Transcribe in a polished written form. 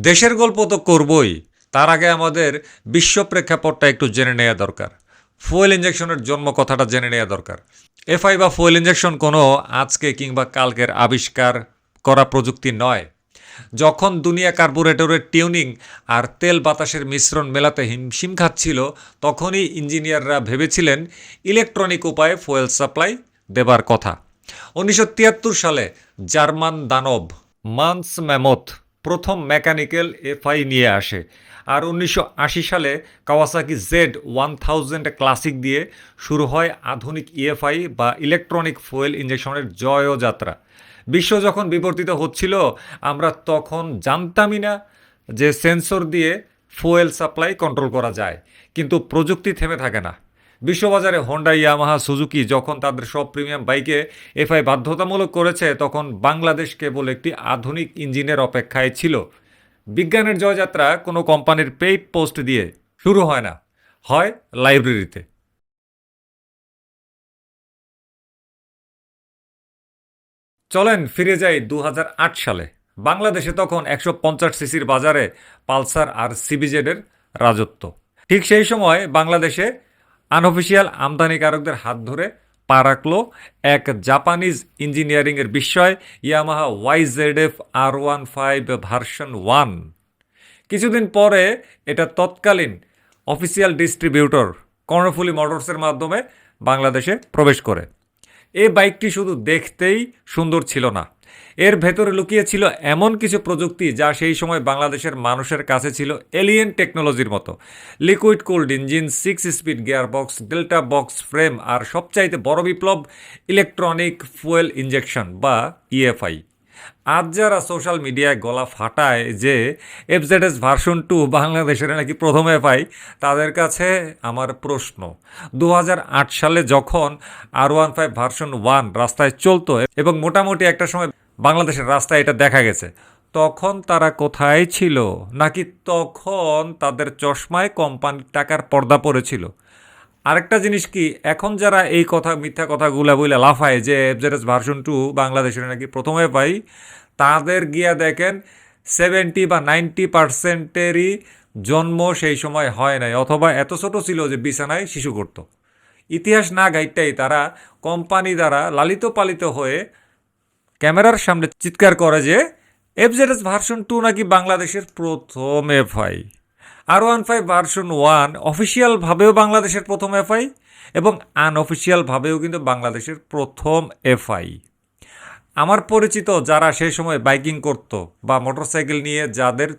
দেশের গল্প তো করবই, তার আগে আমাদের বিশ্ব প্রেক্ষাপটটা একটু জেনে নেওয়া দরকার। ফুয়েল ইঞ্জেকশনের জন্ম কথাটা জেনে নেওয়া দরকার। এফআই বা ফুয়েল ইঞ্জেকশন কোনো আজকে কিংবা কালকের আবিষ্কার করা প্রযুক্তি নয়। যখন দুনিয়া কার্বোরেটরের টিউনিং আর তেল বাতাসের মিশ্রণ মেলাতে হিমশিম খাচ্ছিল, তখনই ইঞ্জিনিয়াররা ভেবেছিলেন ইলেকট্রনিক উপায়ে ফুয়েল সাপ্লাই দেবার কথা। 1973 সালে জার্মান দানব মান্স ম্যামথ প্রথম মেকানিক্যাল এফআই নিয়ে আসে, আর 1980 সালে কাওয়াসাকি Z1000 ক্লাসিক দিয়ে শুরু হয় আধুনিক ইএফআই বা ইলেকট্রনিক ফুয়েল ইঞ্জেকশনের জয়যাত্রা। বিশ্ব যখন বিবর্তিত হচ্ছিল, আমরা তখন জানতামই না যে সেন্সর দিয়ে ফুয়েল সাপ্লাই কন্ট্রোল করা যায়। কিন্তু প্রযুক্তি থেমে থাকে না। বিশ্ববাজারে হোন্ডা, ইয়ামাহা, সুজুকি যখন তাদের সব প্রিমিয়াম বাইকে এফআই বাধ্যতামূলক করেছে, তখন বাংলাদেশ কেবল একটি আধুনিক ইঞ্জিনের অপেক্ষায় ছিল। বিজ্ঞানের জয়যাত্রা কোনো কোম্পানির পেইড পোস্ট দিয়ে শুরু হয় না, হয় লাইব্রেরিতে। চলেন ফিরে যাই 2008 সালে। বাংলাদেশে তখন 150 সিসির বাজারে পালসার আর সিবিজেডের রাজত্ব। ঠিক সেই সময় বাংলাদেশে আনঅফিসিয়াল আমদানিকারকদের হাত ধরে পা রাখল এক জাপানিজ ইঞ্জিনিয়ারিংয়ের বিস্ময়, ইয়ামাহা YZF-R15 ভার্সন 1। কিছুদিন পরে এটা তৎকালীন অফিসিয়াল ডিস্ট্রিবিউটর কর্ণফুলী মোটরসের মাধ্যমে বাংলাদেশে প্রবেশ করে। এই বাইকটি শুধু দেখতেই সুন্দর ছিল না, এর ভেতরে লুকিয়ে ছিল এমন কিছু প্রযুক্তি যা সেই সময় বাংলাদেশের মানুষের কাছে ছিল এলিয়েন টেকনোলজির মতো। Liquid cooled engine, 6 speed gearbox, delta box frame, আর সবচাইতে বড় বিপ্লব ইলেকট্রনিক ফুয়েল ইঞ্জেকশন বা ইএফআই। আজ যারা সোশ্যাল মিডিয়ায় গলা ফাটায় যে এফজেডএস ভার্সন 2 বাংলাদেশের নাকি প্রথম এফআই, তাদের কাছে আমার প্রশ্ন, 2008 সালে যখন R15 ভার্সন 1 রাস্তায় চলতো এবং মোটামুটি একটা সময় বাংলাদেশের রাস্তায় এটা দেখা গেছে, তখন তারা কোথায় ছিল? নাকি তখন তাদের চশমায় কোম্পানির টাকার পর্দা পড়েছিল? আরেকটা জিনিস কি, এখন যারা এই কথা মিথ্যা কথাগুলা বলে লাফায় যে এফজেডএস ভার্সন 2 বাংলাদেশের নাকি প্রথমে পাই, তাদের গিয়া দেখেন 70 বা 90%-এরই জন্ম সেই সময় হয় নাই, অথবা এত ছোট ছিল যে বিছানায় শিশু করত। ইতিহাস না গাইটাই তারা কোম্পানি দ্বারা লালিত পালিত হয়ে ক্যামেরার সামনে চিৎকার করে যে এফজেডএস ভার্সন 2 নাকি বাংলাদেশের প্রথম এফআই। R15 ভার্সন 1 অফিসিয়ালভাবেও বাংলাদেশের প্রথম এফআই এবং আনঅফিসিয়ালভাবেও কিন্তু বাংলাদেশের প্রথম এফআই। আমার পরিচিত যারা সেই সময় বাইকিং করত বা মোটরসাইকেল নিয়ে যাদের